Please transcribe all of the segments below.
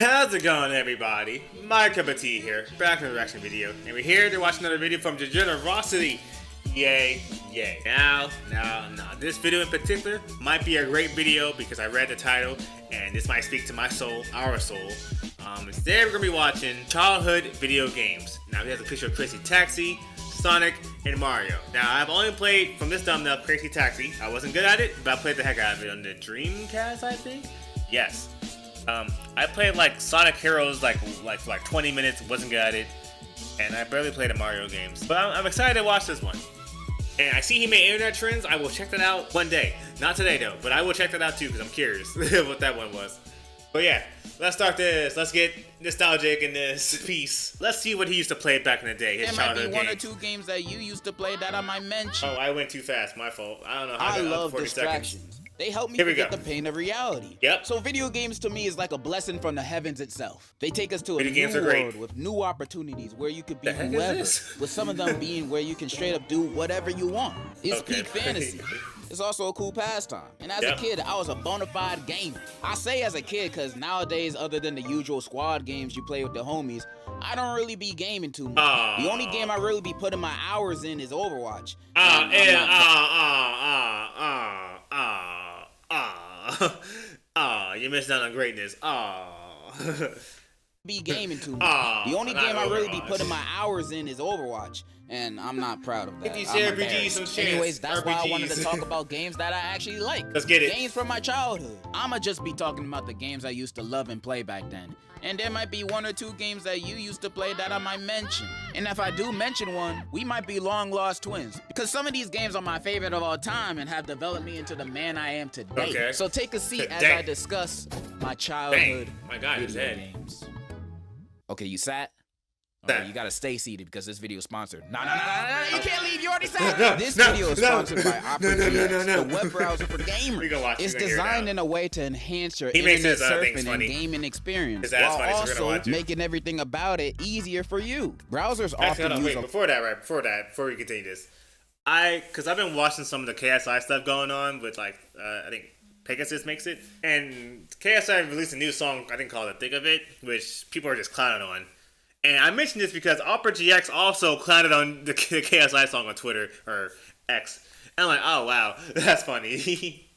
How's it going, everybody? My cup of tea here, back in the reaction video, and we're here to watch another video from Degenerocity. Yay, yay. Now, this video in particular might be a great video because I read the title, and this might speak to my soul, our soul. Today we're gonna be watching childhood video games. Now we have a picture of Crazy Taxi, Sonic, and Mario. Now I've only played from this thumbnail Crazy Taxi. I wasn't good at it, but I played the heck out of it on the Dreamcast, I think. Yes. I played like Sonic Heroes like 20 minutes, wasn't good at it, and I barely played the Mario games. But I'm excited to watch this one. And I see he made internet trends. I will check that out one day. Not today though, but I will check that out too because I'm curious what that one was. But yeah, let's start this. Let's get nostalgic in this piece. Let's see what he used to play back in the day. His there might be one games. or two games that you used to play that I might mention. Oh, I went too fast. My fault. I don't know how I to love 40 distractions. seconds. They help me Here we forget go. the pain of reality. Yep. So video games to me is like a blessing from the heavens itself. They take us to a Video games new are great. world with new opportunities where you could be The heck is whoever. this? With some of them being where you can straight up do whatever you want. It's Okay. peak fantasy. It's also a cool pastime. And as a kid, I was a bona fide gamer. I say as a kid because nowadays, other than the usual squad games you play with the homies, I don't really be gaming too much. The only game I really be putting my hours in is Overwatch. You missed out on greatness. Be gaming too much. The only not game I really be Overwatch. putting my hours in is Overwatch, and I'm not proud of that. Give these I'm RPGs embarrassed. some chance. Anyways, that's why I wanted to RPGs. talk about games that I actually like. Let's get it. Games from my childhood. I'ma just be talking about the games I used to love and play back then. And there might be one or two games that you used to play that I might mention. And if I do mention one, we might be long lost twins. Because some of these games are my favorite of all time and have developed me into the man I am today. Okay. So take a seat as Dang. I discuss my childhood My God, his video head. games. Okay, you sat? Sat. Oh, you gotta stay seated because this video is sponsored. No, you can't leave. You already sat. This No, video is no. sponsored by Opera No, GX, no. the web browser for gamers. We gonna watch it. It's We gonna hear it designed out. in a way to enhance your He makes internet his, things surfing and funny. gaming experience, His ass while funny, so we're gonna also watch it. making everything about it easier for you. Browsers Actually, often hold on, use wait, before we continue this, because I've been watching some of the KSI stuff going on with I think Pegasus makes it, and KSI released a new song, I think called "The Thick of It," which people are just clowning on. And I mentioned this because Opera GX also clowned on the KSI song on Twitter, or X. And I'm like, oh wow, that's funny.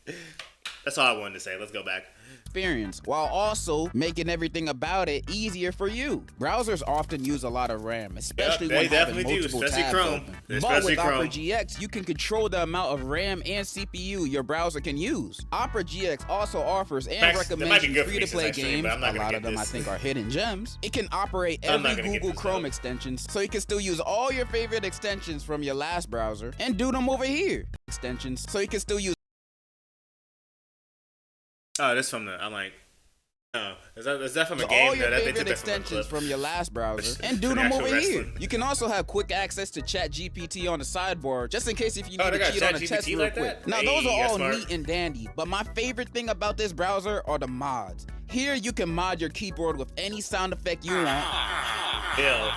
That's all I wanted to say. Let's go back. experience, while also making everything about it easier for you. Browsers often use a lot of RAM, especially Yep, they when having definitely do, multiple especially tabs Chrome. open. But Especially with Opera Chrome. GX, you can control the amount of RAM and CPU your browser can use. Opera GX also offers and Facts, that might be recommends good for me free-to-play since I stream, games. but I'm not A gonna lot get of them I this. think are hidden gems. It can operate I'm not every gonna get Google this Chrome out. extensions, so you can still use all your favorite extensions from your last browser and do them over here. Extensions, so you can still use Oh, this from the. I'm like, oh, is that from a all game? your No, they favorite took that from a extensions clip. from your last browser and do From the them actual over here. wrestling. You can also have quick access to ChatGPT on the sidebar, just in case if you Oh, need they to got cheat on a ChatGPT test real like quick. that? Now, Hey, those are that's all smart. neat and dandy, but my favorite thing about this browser are the mods. Here, you can mod your keyboard with any sound effect you want. Ew.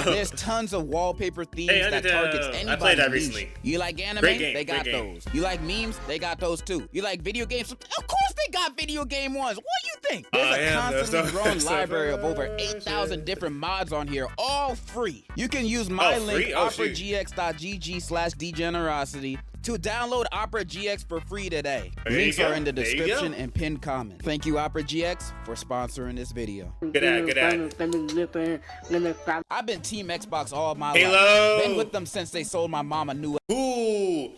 There's tons of wallpaper themes Hey, I that did, targets I anybody's played that niche. recently. You like anime? Great game, They got great game. those. You like memes? They got those too. You like video games? Of course they got video game ones. What do you think? There's a constantly growing library of over 8,000 different mods on here, all free. You can use my link, free? Oh, shoot. operagx.gg/degenerocity to download Opera GX for free today. There you Links go. are in the There you description go. and pinned comment. Thank you, Opera GX, for sponsoring this video. Good ad. I've been Team Xbox all my Halo. life. Been with them since they sold my mom a new. Ooh.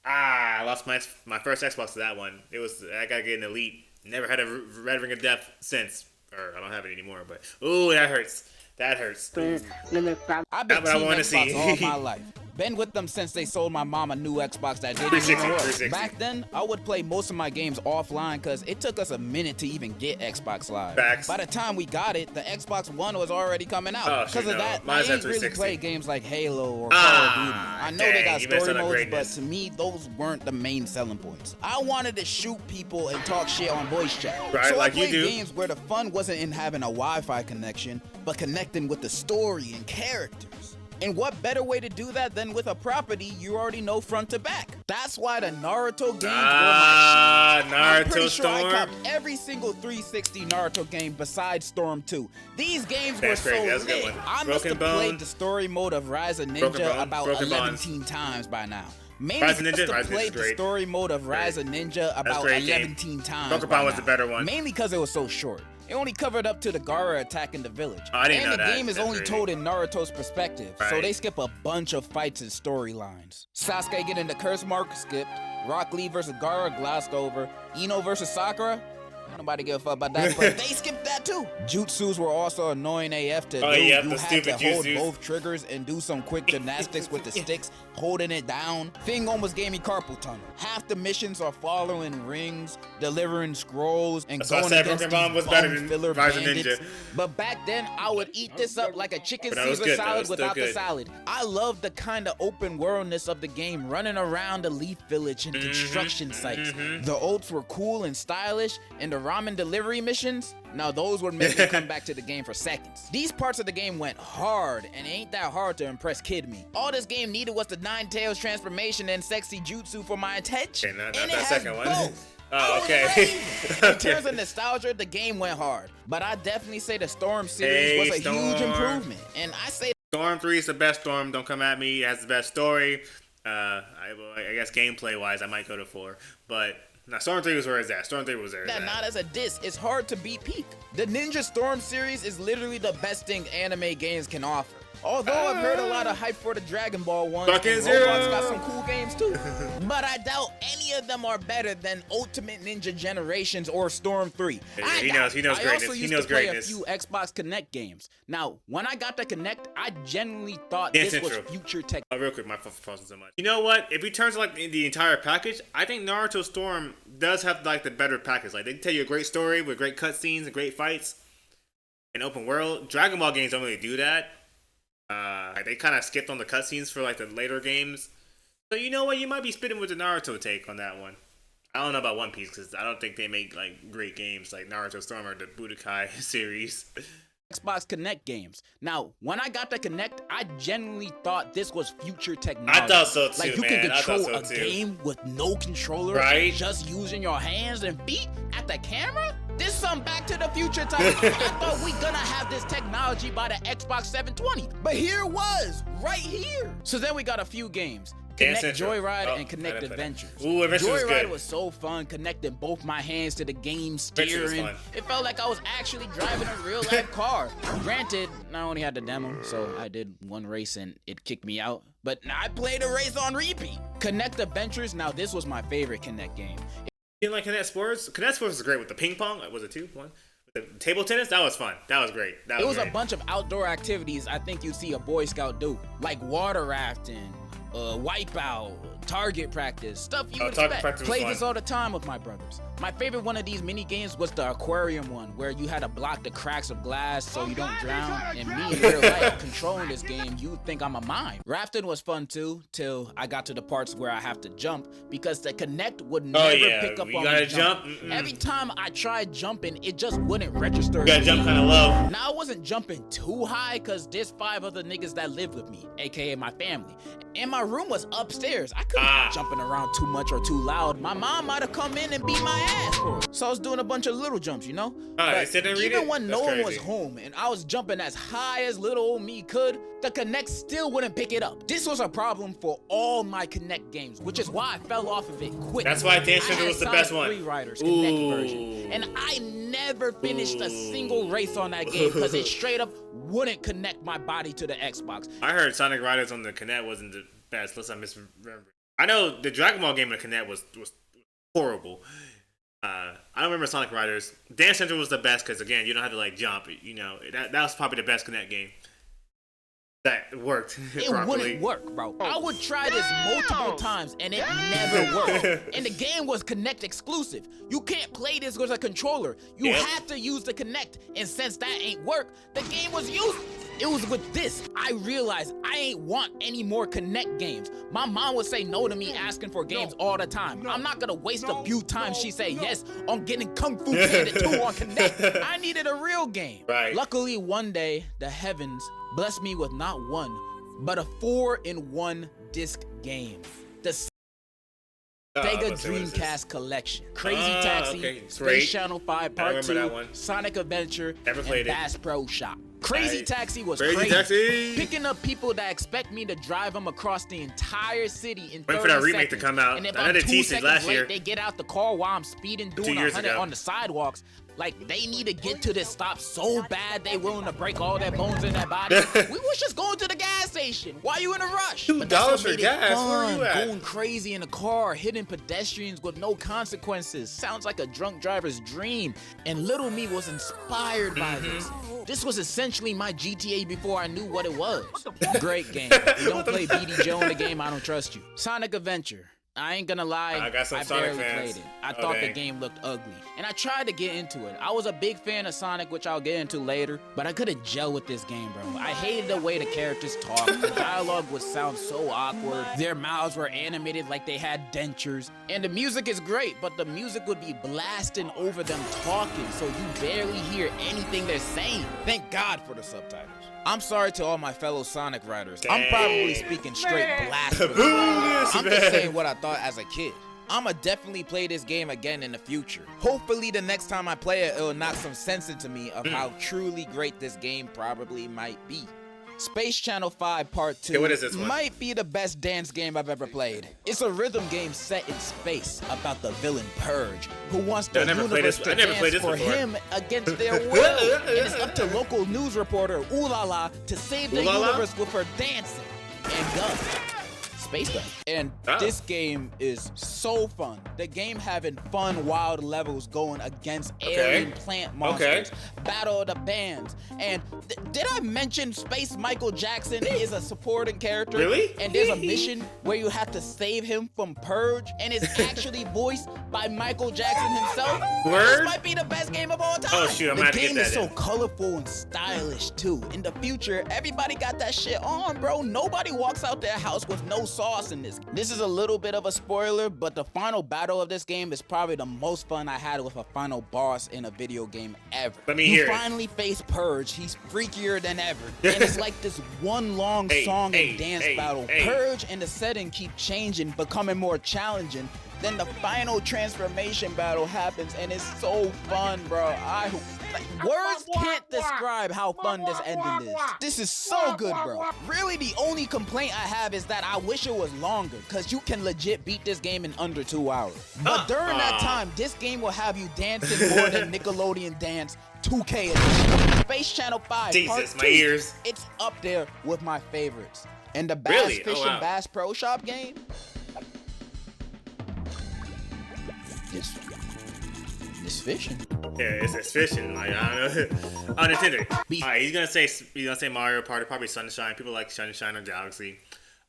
I lost my first Xbox to that one. I gotta get an Elite. Never had a Red Ring of Death since, or I don't have it anymore. But ooh, that hurts. That hurts. I've been That's what I Team wanna Xbox see. all my life. Been with them since they sold my mom a new Xbox that didn't 360, even work. 360. Back then, I would play most of my games offline because it took us a minute to even get Xbox Live. Facts. By the time we got it, the Xbox One was already coming out. Oh, Because shoot, of no. that, I Mine's at ain't really 360. played games like Halo or Call of Duty. I know they dang, got you missed story out on modes, but greatness. to me, those weren't the main selling points. I wanted to shoot people and talk shit on voice chat. Right, so like I you played do. games where the fun wasn't in having a Wi-Fi connection, but connecting with the story and characters. And what better way to do that than with a property you already know front to back? That's why the Naruto games were my shit. I'm Naruto pretty sure I Storm. copped every single 360 Naruto game besides Storm 2. These games were That's so crazy. That's a good lit. one. I must Broken have Bone. played the story mode of Rise of Broken Ninja Bone. about Broken 11 Bonds. times by now. Mainly Rise of must Ninja? have Rise of Ninja's played the great. story mode of Rise of Ninja about great 11 game. times Broken by Bond was now. the better one. Mainly because it was so short. It only covered up to the Gaara attacking the village. Oh, I didn't and know the that. game is That's only crazy. told in Naruto's perspective, so Right. they skip a bunch of fights and storylines. Sasuke getting the curse mark skipped, Rock Lee versus Gaara glossed over, Ino versus Sakura, ain't nobody give a fuck about that, but they skipped that too. Jutsus were also annoying AF to do. Yeah, You the had to stupid hold jutsus. both triggers and do some quick gymnastics with the sticks, holding it down. Thing almost gave me carpal tunnel. Half the missions are following rings, delivering scrolls, and That's why I going said against Broken Bond these was better bum than filler Rise of bandits. Ninja. But back then, I would eat this up like a chicken But that was Caesar good, though. It salad was still without the good. salad. I love the kind of open worldness of the game, running around the Leaf Village and construction sites. The ults were cool and stylish, and the ramen delivery missions, now those would make me come back to the game for seconds. These parts of the game went hard, and it ain't that hard to impress Kid Me. All this game needed was the Nine Tails transformation and sexy jutsu for my attention. Okay, not and that it has second one. both. Oh, I was okay. ready. In terms of nostalgia, the game went hard. But I definitely say the Storm series was a huge Storm. improvement. And I say Storm 3 is the best Storm. Don't come at me. It has the best story. I guess gameplay wise, I might go to 4. But now Storm 3 was where it's at. Storm 3 was there. that not as a diss, it's hard to beat peak. The Ninja Storm series is literally the best thing anime games can offer. Although I've heard a lot of hype for the Dragon Ball ones, and Fucking Roblox Zero. got some cool games too. But I doubt any of them are better than Ultimate Ninja Generations or Storm 3. Yeah, I he doubt. knows I greatness. also He used knows to play greatness. a few Xbox Connect games. Now, when I got the Connect, I genuinely thought Dance this was Central. future tech. Oh, real quick, my phone pausing so much. You know what? If we turn to like the entire package, I think Naruto Storm does have like the better package. Like they tell you a great story with great cutscenes and great fights, and open world. Dragon Ball games don't really do that. They kind of skipped on the cutscenes for like the later games. So you know what? You might be spitting with the Naruto take on that one. I don't know about One Piece because I don't think they make like great games like Naruto Storm or the Budokai series. Xbox Connect games. Now, when I got the Connect, I genuinely thought this was future technology. I thought so too, Like you man. can I thought control so a too. game with no controller, Right? just using your hands and feet at the camera. This some Back to the Future type. I thought we gonna have this technology by the Xbox 720, but here it was, right here. So then we got a few games. Dance Connect Central. Joyride Oh, and Connect I didn't play that. Adventures. Ooh, Adventures was Joyride good. was so fun, connecting both my hands to the game Adventures was steering. fun. It felt like I was actually driving a real life car. Granted, I only had the demo, so I did one race and it kicked me out. But I played a race on repeat. Connect Adventures, now this was my favorite Connect game. You like Connect Sports? Connect Sports was great with the ping pong. Was it 2? 1? With the table tennis? That was fun. That was great. It was a great. bunch of outdoor activities I think you'd see a Boy Scout do, like water rafting, wipeout, target practice, stuff you would target expect. practice was Played fun. this all the time with my brothers. My favorite one of these mini games was the aquarium one, where you had to block the cracks of glass so you don't drown. And me in real life controlling this game, you'd think I'm a mime. Rafting was fun too, till I got to the parts where I have to jump, because the Connect would never pick up you on gotta me jump. jumping. Every time I tried jumping, it just wouldn't register. You gotta jump kind of low. Now, I wasn't jumping too high because there's 5 other niggas that live with me, aka my family. And my room was upstairs. I couldn't be jumping around too much or too loud. My mom might have come in and beat my ass for it. So I was doing a bunch of little jumps, you know? Alright, sit and read even it? when That's no one was crazy. home and I was jumping as high as little old me could, the Connect still wouldn't pick it up. This was a problem for all my Connect games, which is why I fell off of it quick. That's why Dance I Central had was the Sonic best one. Free Riders Connect Ooh. version, and I never finished a single race on that game because it straight up wouldn't connect my body to the Xbox. I heard Sonic Riders on the Connect wasn't the best. Unless I misremember. I know the Dragon Ball game on the Connect was horrible. I don't remember Sonic Riders. Dance Central was the best because again, you don't have to like jump. You know that was probably the best Connect game. That worked It properly. wouldn't work, bro. I would try this multiple times and it never worked. And the game was Connect exclusive. You can't play this with a controller. You Yep. have to use the Connect. And since that ain't work, the game was useless. It was with this, I realized I ain't want any more Connect games. My mom would say no to me asking for games all the time. I'm not gonna waste a few times she say yes on getting Kung Fu Panda 2 on Connect. I needed a real game. Right. Luckily, one day, the heavens blessed me with not one, but a 4-in-1 disc game. The Sega Dreamcast Collection. Crazy Taxi, okay. Space Channel 5 Part 2, that one. Sonic Adventure, Never played and Bass Pro Shop. Crazy Taxi was Crazy crazy. Taxi. Picking up people that expect me to drive them across the entire city in 30 Waiting for that remake seconds. to come out. And if I I'm did 2 tease it seconds last late, year. they get out the car while I'm speeding doing 2 years 100 ago. on the sidewalks. Like, they need to get to this stop so bad they willing to break all their bones in their body. We was just going to the gas station. Why you in a rush? $2 But that's what for made it gas? Where fun, are you at? going crazy in the car, hitting pedestrians with no consequences. Sounds like a drunk driver's dream. And little me was inspired by this. This was essentially my GTA before I knew what it was. Great game. If you don't play BD Joe in the game, I don't trust you. Sonic Adventure. I ain't gonna lie, I got some I Sonic barely fans. played it. I thought the game looked ugly. And I tried to get into it. I was a big fan of Sonic, which I'll get into later, but I couldn't gel with this game, bro. I hated the way the characters talked. The dialogue would sound so awkward. Their mouths were animated like they had dentures. And the music is great, but the music would be blasting over them talking, so you barely hear anything they're saying. Thank God for the subtitles. I'm sorry to all my fellow Sonic writers. I'm probably speaking straight blasphemy. I'm just saying what I thought as a kid. I'ma definitely play this game again in the future. Hopefully the next time I play it, it'll knock some sense into me of how truly great this game probably might be. Space Channel 5 Part 2 what is this one? might be the best dance game I've ever played. It's a rhythm game set in space about the villain Purge, who wants the universe to dance for him against their will. And it's up to local news reporter Ooh La La to save the universe with her dancing and guns. Space stuff. And this game is so fun. The game having fun, wild levels going against alien plant monsters, battle of the bands, and did I mention Space Michael Jackson is a supporting character? Really? And there's a mission where you have to save him from Purge, and it's actually voiced by Michael Jackson himself. Word? This might be the best game of all time. Oh shoot, I'm gonna have to get that. The game is so colorful and stylish too. In the future, everybody got that shit on, bro. Nobody walks out their house with no sauce in this. This is a little bit of a spoiler, but the final battle of this game is probably the most fun I had with a final boss in a video game ever. Let me hear it. You finally face Purge. He's freakier than ever. And it's like this one long song and dance battle. Purge and the setting keep changing, becoming more challenging. Then the final transformation battle happens, and it's so fun, bro. Words can't describe how fun this ending is. This is so good, bro. Really, the only complaint I have is that I wish it was longer, because you can legit beat this game in under 2 hours. But during that time, this game will have you dancing more than Nickelodeon Dance 2K edition. Space Channel 5 Jesus, Part 2, my ears. It's up there with my favorites. And the Bass Fish and Bass Pro Shop game, it's fishing. Yeah, it's fishing. Like I don't know. On Nintendo. Alright, he's gonna say Mario Party, probably Sunshine. People like Sunshine or Galaxy.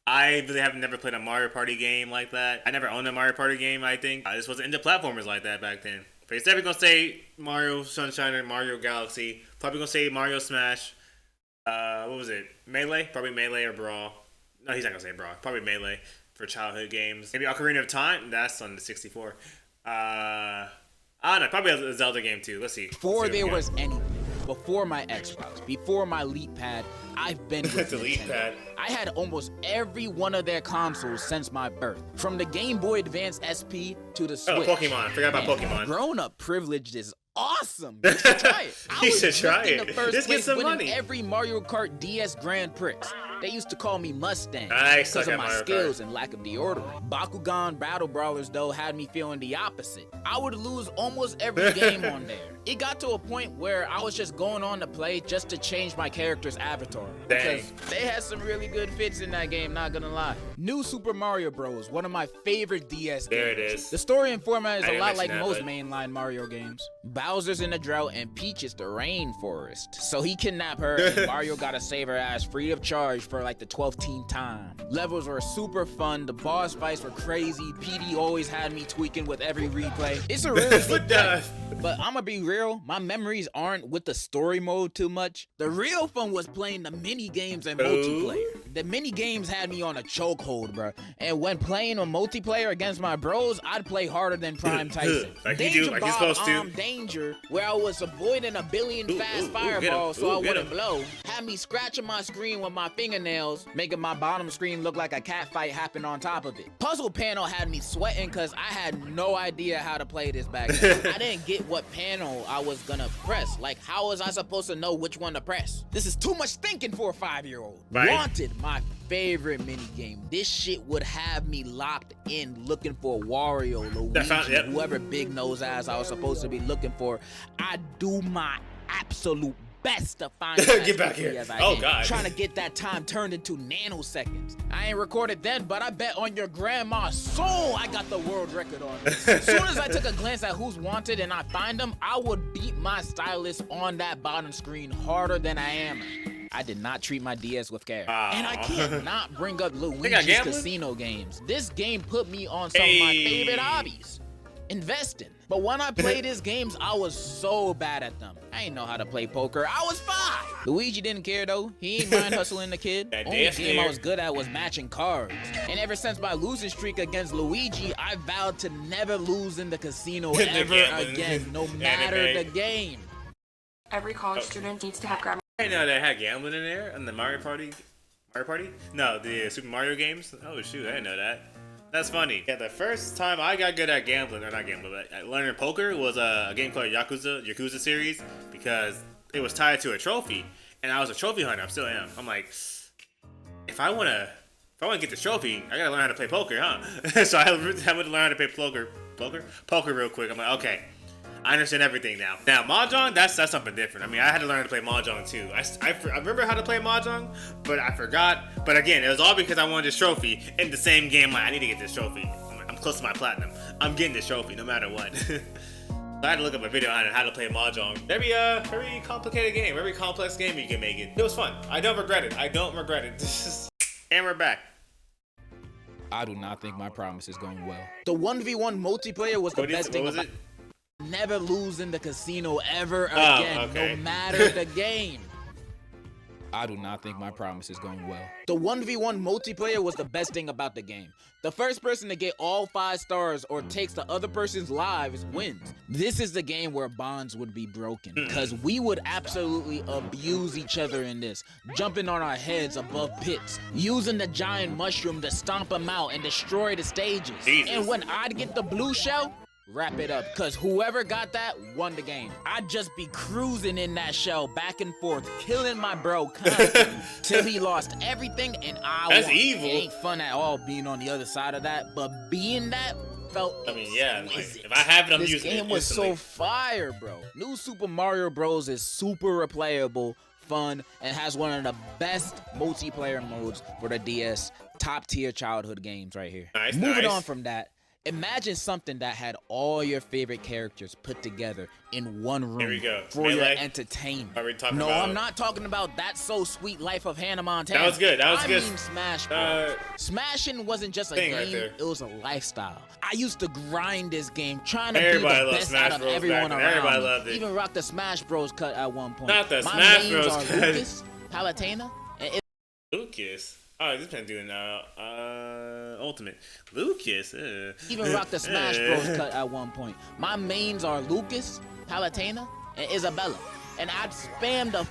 I really have never played a Mario Party game like that. I never owned a Mario Party game, I think. I just wasn't into platformers like that back then. But he's definitely gonna say Mario Sunshine or Mario Galaxy. Probably gonna say Mario Smash. What was it? Melee? Probably Melee or Brawl. No, he's not gonna say Brawl. Probably Melee for childhood games. Maybe Ocarina of Time. That's on the 64. I don't know. Probably a Zelda game too. Let's see. Before there was anything, before my Xbox, before my Leap Pad, I've been with the Leap Nintendo. Pad. I had almost every one of their consoles since my birth. From the Game Boy Advance SP to the Switch. Oh, Pokemon. Forgot about Pokemon. Grown-up privilege is awesome. You should try it. You should try it. The first Just get some winning money. every Mario Kart DS Grand Prix. They used to call me Mustang I because suck of at my Mario skills Kart. and lack of deodorant. Bakugan Battle Brawlers, though, had me feeling the opposite. I would lose almost every game on there. It got to a point where I was just going on to play just to change my character's avatar. Dang. Because they had some really good fits in that game, not gonna lie. New Super Mario Bros., one of my favorite DS games. There it is. The story and format is I a didn't lot like mention that, most but- mainline Mario games. Bowser's in the drought and Peach is the rainforest. So he kidnapped her and Mario gotta save her ass free of charge for like the 12th time. Levels were super fun, the boss fights were crazy, PD always had me tweaking with every replay. It's a really good game. But I'ma be real, my memories aren't with the story mode too much. The real fun was playing the mini games and multiplayer. The mini games had me on a chokehold, bro. And when playing a multiplayer against my bros, I'd play harder than Prime Tyson. Like you Danger do, like Bob, you're supposed to. Danger, where I was avoiding a billion fast fireballs so I wouldn't blow, had me scratching my screen with my fingernails, making my bottom screen look like a cat fight happened on top of it. Puzzle panel had me sweating because I had no idea how to play this back then. I didn't get what panel I was gonna press. Like, how was I supposed to know which one to press? This is too much thinking for a 5-year-old. Right. Wanted, my favorite mini game. This shit would have me locked in looking for Wario, Luigi, whoever big nose ass I was supposed to be looking for. I do my absolute best to find get back here. God. Trying to get that time turned into nanoseconds. I ain't recorded then, but I bet on your grandma's soul I got the world record on it. As soon as I took a glance at who's wanted and I find them, I would beat my stylus on that bottom screen harder than I am. I did not treat my DS with care. And I can't not bring up Luigi's Casino games. This game put me on some of my favorite hobbies. Investing. But when I played his games, I was so bad at them. I ain't know how to play poker. I was 5. Luigi didn't care though. He ain't mind hustling the kid. Only game I was good at was matching cards. And ever since my losing streak against Luigi, I vowed to never lose in the casino ever again, no matter the game. Every college student needs to have grammar. I didn't know they had gambling in there on the Mario Party? No, the Super Mario games? Oh shoot, I didn't know that. That's funny. Yeah, the first time I got good at gambling, or not gambling, but learning poker was a game called Yakuza series, because it was tied to a trophy, and I was a trophy hunter. I still am. I'm like, if I wanna get this trophy, I gotta learn how to play poker, huh? So I went to learn how to play poker real quick. I'm like, okay, I understand everything now. Now Mahjong, that's something different. I mean, I had to learn to play Mahjong too. I remember how to play Mahjong, but I forgot. But again, it was all because I wanted this trophy in the same game. Like, I need to get this trophy. I'm close to my platinum. I'm getting this trophy no matter what. So I had to look up a video on how to play Mahjong. Very complicated game, very complex game you can make it. It was fun. I don't regret it. And we're back. I do not think my promise is going well. The 1v1 multiplayer was the best thing about it. Never lose in the casino ever again, no matter the game. I do not think my promise is going well. The 1v1 multiplayer was the best thing about the game. The first person to get all 5 stars or takes the other person's lives wins. This is the game where bonds would be broken, because we would absolutely abuse each other in this, jumping on our heads above pits, using the giant mushroom to stomp them out and destroy the stages. Jesus. And when I'd get the blue shell, wrap it up, because whoever got that won the game. I'd just be cruising in that shell back and forth, killing my bro constantly till he lost everything and I won. Evil. It ain't fun at all being on the other side of that, but being that felt like, if I have it, I'm using it. This game was so fire, bro. New Super Mario Bros. Is super replayable, fun, and has one of the best multiplayer modes for the DS. Top tier childhood games right here. Moving on from that, imagine something that had all your favorite characters put together in one room for your entertainment. No, I'm not talking about That's So Sweet Life of Hannah Montana. That was good. I mean Smash Bros. Smashing wasn't just a game, it was a lifestyle. I used to grind this game, trying to be the best out of everyone around Everybody me. Loved it. Even rocked the Smash Bros cut at one point. Not the My Smash mains Bros are cut. Lucas, Palutena, and Lucas? Oh, this been doing Ultimate. Lucas. even rocked the Smash Bros cut at one point. My mains are Lucas, Palutena, and Isabella. And I'd spam the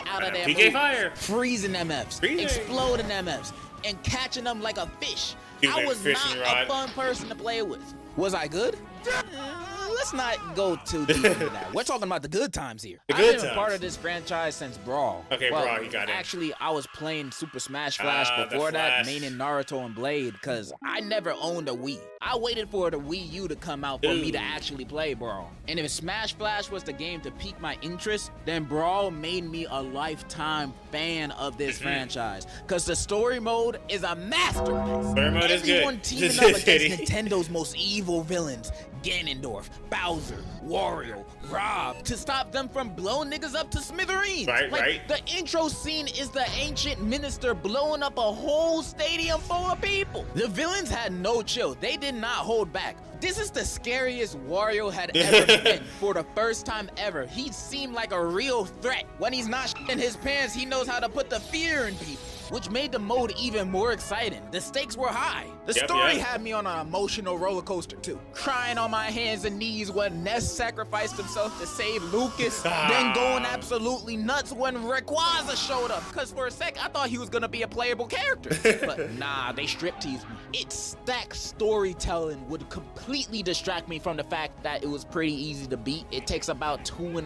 out of their PK move, Fire. freezing MFs, exploding MFs, and catching them like a fish. I was not a fun person to play with. Was I good? Let's not go too deep into that. We're talking about the good times here. I've been a part of this franchise since Brawl. Okay, Brawl, you got it. Actually, I was playing Super Smash Flash before that, maining Naruto and Blade, because I never owned a Wii. I waited for the Wii U to come out for me to actually play Brawl. And if Smash Flash was the game to pique my interest, then Brawl made me a lifetime fan of this franchise, because the story mode is a masterpiece. Story mode is good. Everyone teaming up against Nintendo's most evil villains, Ganondorf, Bowser, Wario, Rob, to stop them from blowing niggas up to smithereens. Right. The intro scene is the ancient minister blowing up a whole stadium full of people. The villains had no chill. They did not hold back. This is the scariest Wario had ever been. For the first time ever, he seemed like a real threat. When he's not in his pants, he knows how to put the fear in people. which made the mode even more exciting. The stakes were high. The Yep, story yep. had me on an emotional roller coaster too. Crying on my hands and knees when Ness sacrificed himself to save Lucas, then going absolutely nuts when Rayquaza showed up. Cause for a sec, I thought he was gonna be a playable character. But nah, they strip teased me. Its stacked storytelling would completely distract me from the fact that it was pretty easy to beat. It takes about 2.5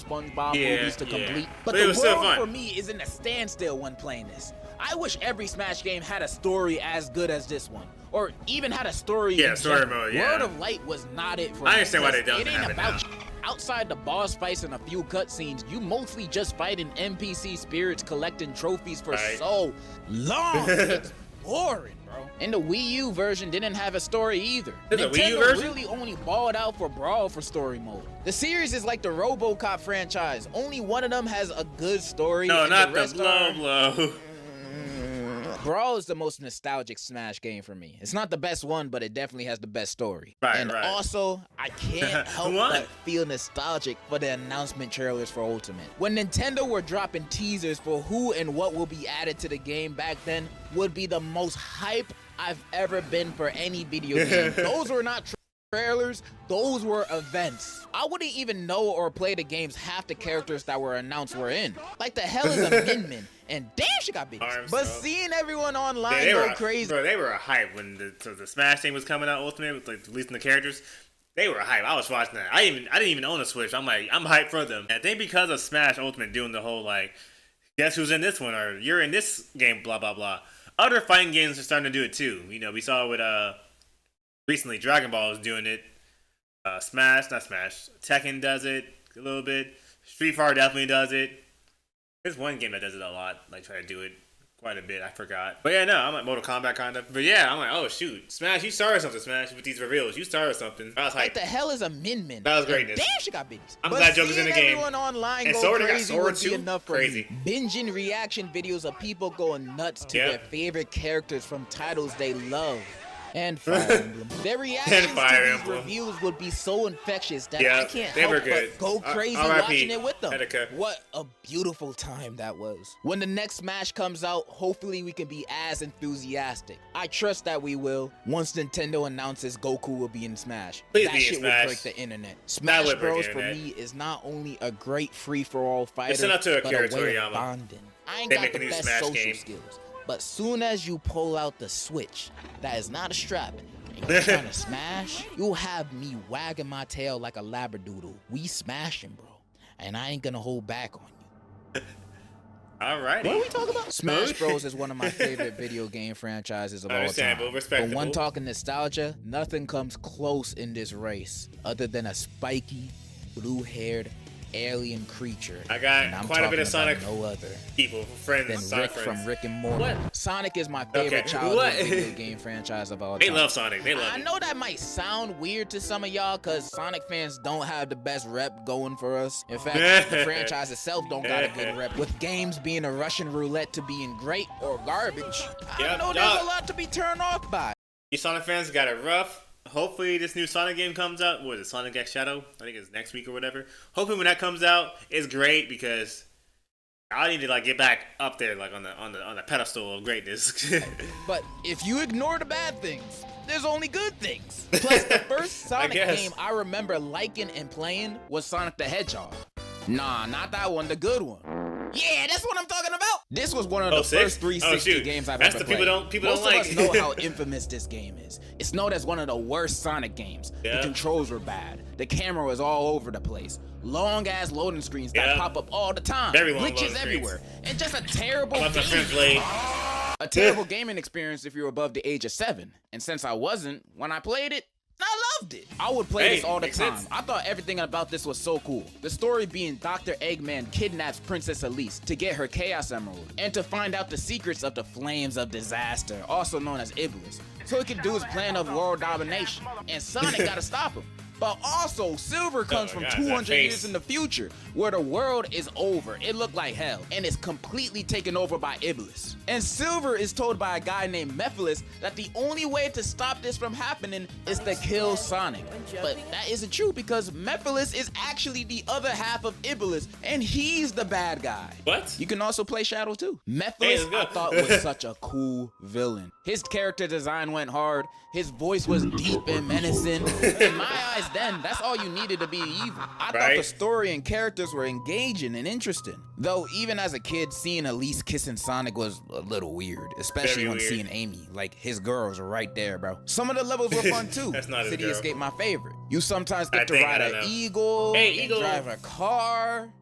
SpongeBob movies to complete. But it the was still world fun. for me is in a standstill when playing this. I wish every Smash game had a story as good as this one, or even had a story. Yeah, in story general. mode, yeah. World of Light was not it for me. I understand why they because don't it ain't have it about now. Outside the boss fights and a few cutscenes, you mostly just fighting NPC spirits collecting trophies for Right. so long. It's boring, bro. And the Wii U version didn't have a story either. There's a Wii U Nintendo version? really only balled out for Brawl for story mode. The series is like the RoboCop franchise. Only one of them has a good story. No, and not the rest the are- blow. Brawl is the most nostalgic Smash game for me. It's not the best one, but it definitely has the best story. Right, and right. also, I can't help What? but feel nostalgic for the announcement trailers for Ultimate. When Nintendo were dropping teasers for who and what will be added to the game back then would be the most hype I've ever been for any video game. Those were not trailers, those were events. I wouldn't even know or play the games half the characters that were announced were in. Like the hell is a Min Min? And damn, she got big. Arms, But bro. seeing everyone online Yeah, they go were crazy. Bro, they were a hype when the Smash thing was coming out. Ultimate with like releasing the characters. They were a hype. I was watching that. I didn't even own a Switch. I'm hyped for them. I think because of Smash Ultimate doing the whole like, guess who's in this one, or you're in this game, blah blah blah. Other fighting games are starting to do it too. You know, we saw with recently Dragon Ball is doing it. Tekken does it a little bit. Street Fighter definitely does it. There's one game that does it a lot. Like try to do it quite a bit. I forgot. But yeah, no, I'm like Mortal Kombat kind of. But yeah, I'm like, oh shoot, Smash, you started something. Smash with these reveals, you started something. I was What hyped. the hell is a Min Min? That was And greatness. damn, she got biggies. I'm But glad Joker's in the seeing game. everyone online And go Sword, they got crazy Sword would be too? enough for Crazy. me. Binging reaction videos of people going nuts to Yep. their favorite characters from titles they love. And Fire Emblem. Their reactions Fire to these Emblem. reviews would be so infectious that Yeah, I can't they help were but good. go crazy R.I.P. watching it with them. Etika. What a beautiful time that was. When the next Smash comes out, hopefully we can be as enthusiastic. I trust that we will. Once Nintendo announces Goku will be in Smash, Please that be in shit Smash. would break the internet. Smash would break Bros the for internet. me is not only a great free-for-all fighter, Listen up to but Akira a way Toriyama. of bonding. I ain't They got make the a new best Smash social game. skills, but soon as you pull out the Switch, that is not a strap, and you're trying to smash, you'll have me wagging my tail like a labradoodle. We smashing, bro, and I ain't gonna hold back on you. Alrighty. What are we talking about? Smash Bros is one of my favorite video game franchises of all time. Understandable, But respectable. when talking nostalgia, nothing comes close in this race other than a spiky, blue-haired alien creature. I got and I'm quite a bit of talking about Sonic no other people, friends, than Sonic Rick friends. from Rick and Morty. What? Sonic is my favorite Okay, childhood what? video game franchise of all They time. love Sonic. They love I it. know that might sound weird to some of y'all because Sonic fans don't have the best rep going for us. In fact, the franchise itself don't got a good rep, with games being a Russian roulette to being great or garbage. I Yep, know there's yup. a lot to be turned off by. You Sonic fans got it rough. Hopefully this new Sonic game comes out. What is it, Sonic X Shadow? I think it's next week or whatever. Hopefully when that comes out, it's great because I need to like get back up there like on the pedestal of greatness. But if you ignore the bad things, there's only good things. Plus, the first Sonic guess. game I remember liking and playing was Sonic the Hedgehog. Nah, not that one, the good one. Yeah, that's what I'm talking about. This was one of the 06? first 360 Oh, shoot. games I've That's ever the people played. people Most don't of like. us know how infamous this game is. It's known as one of the worst Sonic games. Yeah. The controls were bad. The camera was all over the place. Long ass loading screens that Yeah. pop up all the time. Very long loading Glitches screens. everywhere. And just a terrible About the game. French blade. A terrible gaming experience if you're above the age of 7. And since I wasn't, when I played it, I loved it. I would play Hey, this all the makes time. sense. I thought everything about this was so cool. The story being Dr. Eggman kidnaps Princess Elise to get her Chaos Emerald and to find out the secrets of the Flames of Disaster, also known as Iblis, so he can do his plan of world domination. And Sonic gotta stop him. But also, Silver comes from 200 years in the future, where the world is over. It looked like hell, and it's completely taken over by Iblis. And Silver is told by a guy named Mephiles that the only way to stop this from happening is to kill Sonic. But that isn't true, because Mephiles is actually the other half of Iblis, and he's the bad guy. What? You can also play Shadow too. Mephiles, I thought, was such a cool villain. His character design went hard. His voice was deep and menacing. In my eyes then, that's all you needed to be evil. I thought the story and characters were engaging and interesting. Though even as a kid, seeing Elise kissing Sonic was a little weird, especially when seeing Amy. Like, his girls are right there, bro. Some of the levels were fun too. That's not City his girl. Escape, my favorite. You sometimes get to ride an eagle, and drive a car.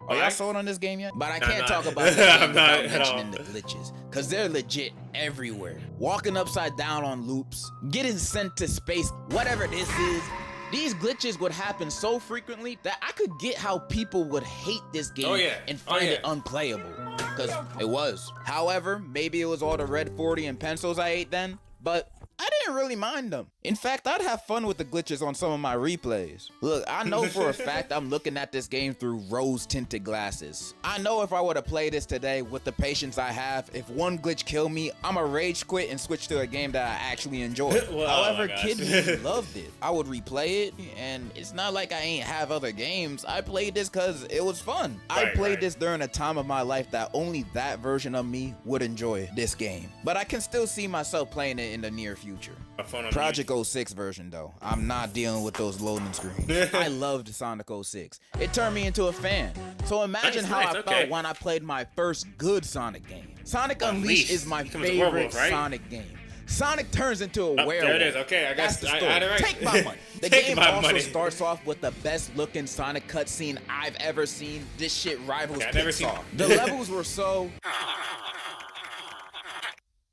Are y'all sold on this game yet? But I can't talk about this game without mentioning the glitches, because they're legit everywhere. Walking upside down on loops, getting sent to space, whatever this is. These glitches would happen so frequently that I could get how people would hate this game and find it unplayable, because it was. However, maybe it was all the red 40 and pencils I ate then, but I didn't really mind them. In fact, I'd have fun with the glitches on some of my replays. Look, I know for a fact I'm looking at this game through rose-tinted glasses. I know if I were to play this today with the patience I have, if one glitch killed me, I'ma rage quit and switch to a game that I actually enjoy. However, Kid Me loved it. I would replay it, and it's not like I ain't have other games. I played this because it was fun. I played this during a time of my life that only that version of me would enjoy this game. But I can still see myself playing it in the near future. Project 06 version though, I'm not dealing with those loading screens. I loved Sonic 06. It turned me into a fan. So imagine how I felt when I played my first good Sonic game. Sonic Unleashed is my favorite Sonic game. Sonic turns into a werewolf. There it is. Okay, I guess I had it right. Take my money. The game also starts off with the best looking Sonic cutscene I've ever seen. This shit rivals Pixar. The levels were so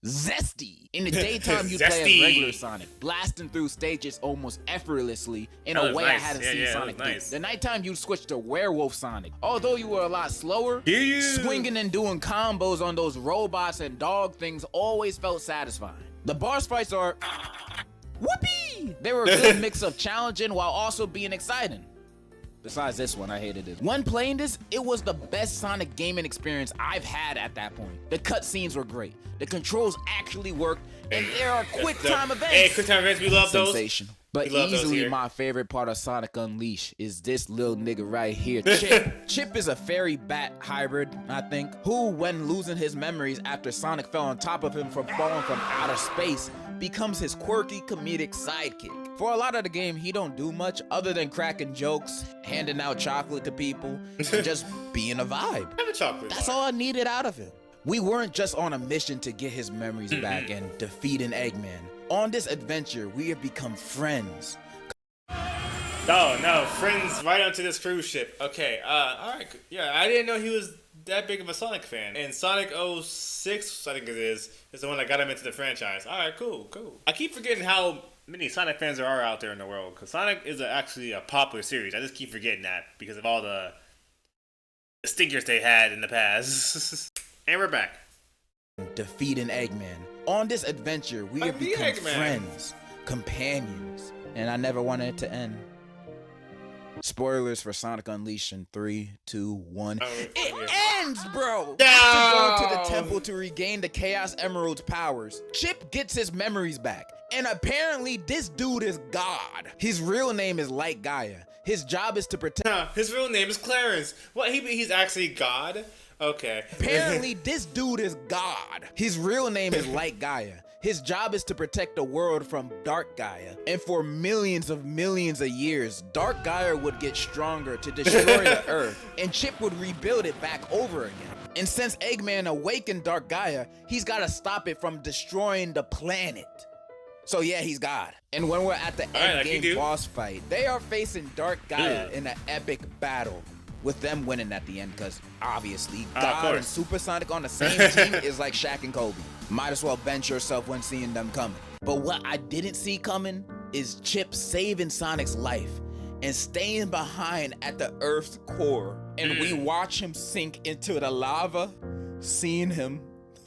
zesty. In the daytime, you play as regular Sonic, blasting through stages almost effortlessly in a way I hadn't seen Sonic do. The nighttime, you'd switch to Werewolf Sonic. Although you were a lot slower, swinging and doing combos on those robots and dog things always felt satisfying. The boss fights are whoopee! They were a good mix of challenging while also being exciting. Besides this one, I hated it. When playing this, it was the best Sonic gaming experience I've had at that point. The cutscenes were great. The controls actually worked, and there are quick time events. Hey, quick time events, we love those. Sensational. But easily my favorite part of Sonic Unleashed is this little nigga right here, Chip. Chip is a fairy bat hybrid, I think, who, when losing his memories after Sonic fell on top of him from falling from outer space, becomes his quirky comedic sidekick. For a lot of the game, he don't do much other than cracking jokes, handing out chocolate to people, and just being a vibe. That's all I needed out of him. We weren't just on a mission to get his memories back and defeat an Eggman. On this adventure, we have become friends. No, friends right onto this cruise ship. Okay, alright, yeah, I didn't know he was that big of a Sonic fan. And Sonic 06, I think it is the one that got him into the franchise. Alright, cool. I keep forgetting how many Sonic fans there are out there in the world, because Sonic is actually a popular series. I just keep forgetting that because of all the stinkers they had in the past. And we're back. Defeat an Eggman. On this adventure, we have become friends, companions, and I never wanted it to end. Spoilers for Sonic Unleashed in 3, 2, 1. It ends, bro! No! After going to the temple to regain the Chaos Emerald's powers, Chip gets his memories back. And apparently, this dude is God. His real name is Light Gaia. His job is to protect... His real name is Clarence. What, he's actually God? Okay. Apparently, this dude is God. His real name is Light Gaia. His job is to protect the world from Dark Gaia. And for millions of years, Dark Gaia would get stronger to destroy the Earth, and Chip would rebuild it back over again. And since Eggman awakened Dark Gaia, he's got to stop it from destroying the planet. So yeah, he's God. And when we're at the endgame boss fight, they are facing Dark Gaia in an epic battle, with them winning at the end, because obviously God and Supersonic on the same team is like Shaq and Kobe. Might as well bench yourself when seeing them coming. But what I didn't see coming is Chip saving Sonic's life and staying behind at the Earth's core, and we watch him sink into the lava, seeing him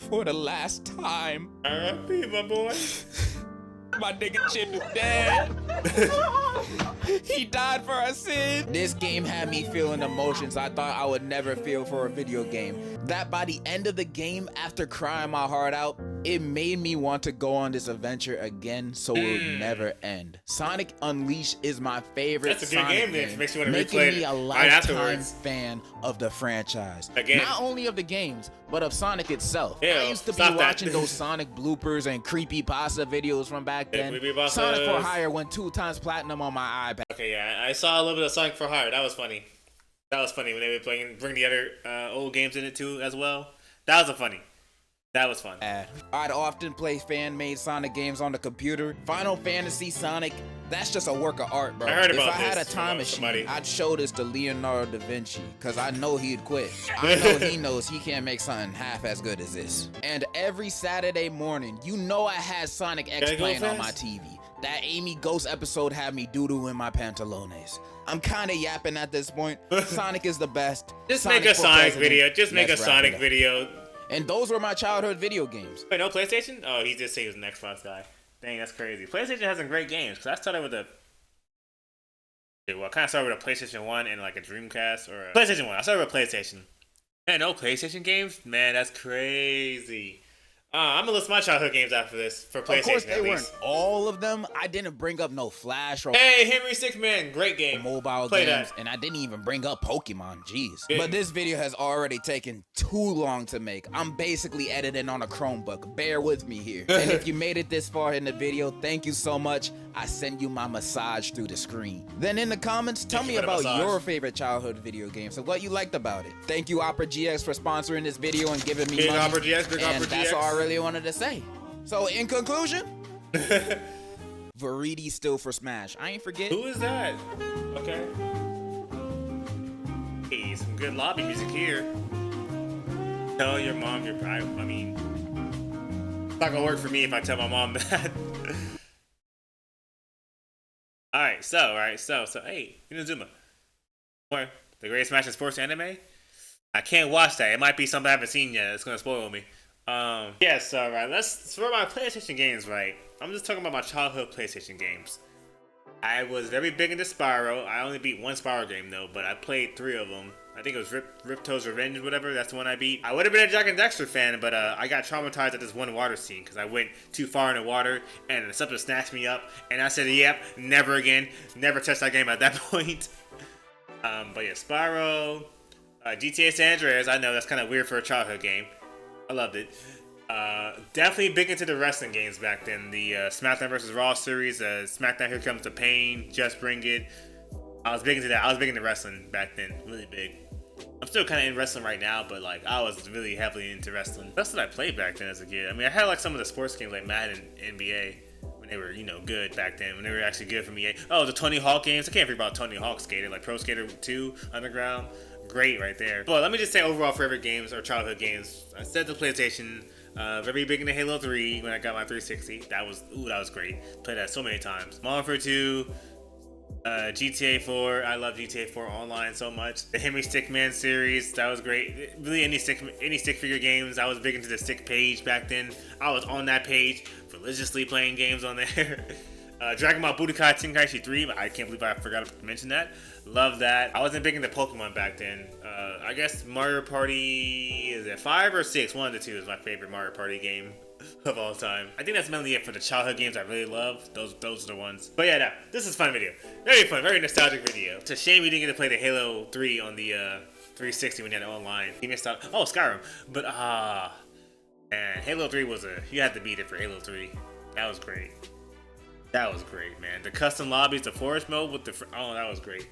for the last time. R.I.P. my boy. My nigga Chip is dead. He died for our sins. This game had me feeling emotions I thought I would never feel for a video game. That by the end of the game, after crying my heart out, it made me want to go on this adventure again so it would never end. Sonic Unleashed is my favorite. That's a good Sonic game, then. Makes you want to making replay me it a right lifetime afterwards. fan of the franchise. Again. Not only of the games, but of Sonic itself. Ew, I used to be stop that. watching those Sonic bloopers and creepypasta videos from back then. creepypastas. Sonic for Hire went 2 times platinum on my iPad. Okay, yeah, I saw a little bit of Sonic for Hire. That was funny. That was funny when they were playing, bring the other old games in it too as well. That was funny. That was fun. I'd often play fan-made Sonic games on the computer. Final Fantasy Sonic, that's just a work of art, bro. I heard if about I had a this time from somebody. machine, I'd show this to Leonardo da Vinci, because I know he'd quit. I know he knows he can't make something half as good as this. And every Saturday morning, you know I had Sonic X Gotta go playing on my fast. TV. That Amy Ghost episode had me doo-doo in my pantalones. I'm kind of yapping at this point. Sonic is the best. Just Sonic make a for Sonic president. video. Just make a Let's wrap it Sonic up. video. And those were my childhood video games. Wait, no PlayStation? Oh, he did say he was an Xbox guy. Dang, that's crazy. PlayStation has some great games. Cause I started with a. Well, I kind of started with a PlayStation 1 and like a Dreamcast or a PlayStation 1. I started with PlayStation. Man, no PlayStation games? Man, that's crazy. I'm gonna list my childhood games after this for PlayStation. Of course, they at weren't least. all of them. I didn't bring up no Flash or Hey, Henry Stickmin, great game. mobile Play games, that. and I didn't even bring up Pokemon. Jeez. Yeah. But this video has already taken too long to make. I'm basically editing on a Chromebook. Bear with me here. And if you made it this far in the video, thank you so much. I send you my massage through the screen. Then in the comments, tell Thank me you for the about massage. your favorite childhood video games and what you liked about it. Thank you, Opera GX, for sponsoring this video and giving me Big money. Opera GX, big and Opera that's GX. all I really wanted to say. So in conclusion, Varidi still for Smash. I ain't forget. Who is that? Okay. Hey, some good lobby music here. Tell your mom you're proud. I mean, it's not gonna work for me if I tell my mom that. Alright, so, hey, Inazuma. What? The Greatest Smash in Sports Anime? I can't watch that. It might be something I haven't seen yet. It's gonna spoil me. Yes, alright. Let's for my PlayStation games, right? I'm just talking about my childhood PlayStation games. I was very big into Spyro. I only beat one Spyro game though, but I played 3 of them. I think it was Ripto's Revenge, whatever. That's the one I beat. I would have been a Jack and Dexter fan, but I got traumatized at this one water scene because I went too far in the water and something snatched me up, and I said, "Yep, never again. Never touch that game at that point." But yeah, Spyro, GTA San Andreas. I know that's kind of weird for a childhood game. I loved it. Definitely big into the wrestling games back then. The SmackDown vs. Raw series, SmackDown Here Comes the Pain, Just Bring It. I was big into that. I was big into wrestling back then, really big. I'm still kind of in wrestling right now, but like I was really heavily into wrestling. That's what I played back then as a kid. I mean, I had like some of the sports games like Madden, NBA, when they were, good back then, when they were actually good for me. Oh, the Tony Hawk games. I can't forget about Tony Hawk Skater, like Pro Skater 2, Underground. Great right there. But let me just say overall favorite games or childhood games. I said the PlayStation. Very big into Halo 3 when I got my 360. That was great. Played that so many times. Modern Warfare 2, GTA 4. I love GTA 4 online so much. The Henry Stickmin series, that was great. Really any stick figure games. I was big into the stick page back then. I was on that page religiously playing games on there. Dragon Ball Budokai Tenkaichi 3. I can't believe I forgot to mention that. Love that. I wasn't big into Pokemon back then. I guess Mario Party, is it 5 or 6? One of the two is my favorite Mario Party game of all time. I think that's mainly it for the childhood games I really love. Those are the ones. But yeah, no, this is a fun video. Very fun, very nostalgic video. It's a shame we didn't get to play the Halo 3 on the 360 when you had it online. You missed out. Oh, Skyrim. But man, Halo 3 was you had to beat it for Halo 3. That was great. That was great, man. The custom lobbies, the forest mode with the that was great.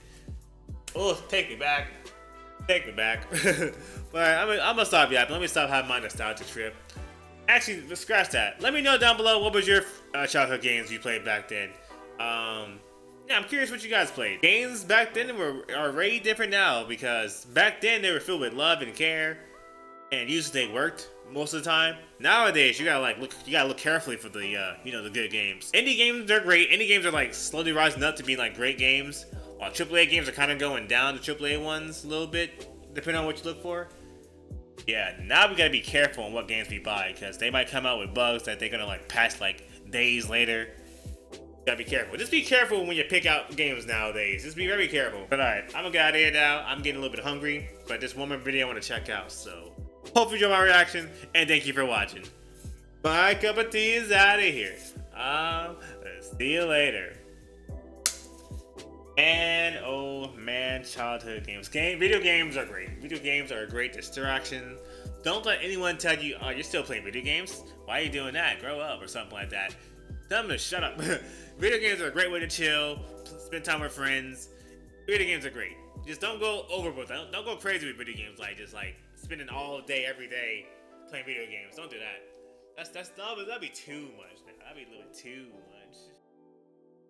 Oh, take me back. Take me back. But I'm gonna stop yapping. Let me stop having my nostalgia trip. Actually, let's scratch that. Let me know down below what was your childhood games you played back then. Yeah, I'm curious what you guys played. Games back then are way different now because back then they were filled with love and care, and usually they worked most of the time. Nowadays, you gotta look carefully for the the good games. Indie games, they're great. Indie games are like slowly rising up to being like great games, while AAA games are kind of going down to AAA ones a little bit, depending on what you look for. Yeah, now we gotta be careful on what games we buy because they might come out with bugs that they're gonna like patch like days later. Gotta be careful. Just be careful when you pick out games nowadays. Just be very careful. But alright, I'm gonna get out of here now. I'm getting a little bit hungry, but this one more video I want to check out. So, hope you enjoy my reaction, and thank you for watching. My cup of tea is out of here. See you later. And oh man, childhood games. Video games are great. Video games are a great distraction. Don't let anyone tell you, oh, you're still playing video games? Why are you doing that? Grow up or something like that. Tell them to shut up. Video games are a great way to chill, spend time with friends. Video games are great. Just don't go overboard. Don't go crazy with video games, like just like spending all day, every day playing video games. Don't do that. That'd be too much. That'd be a little bit too much.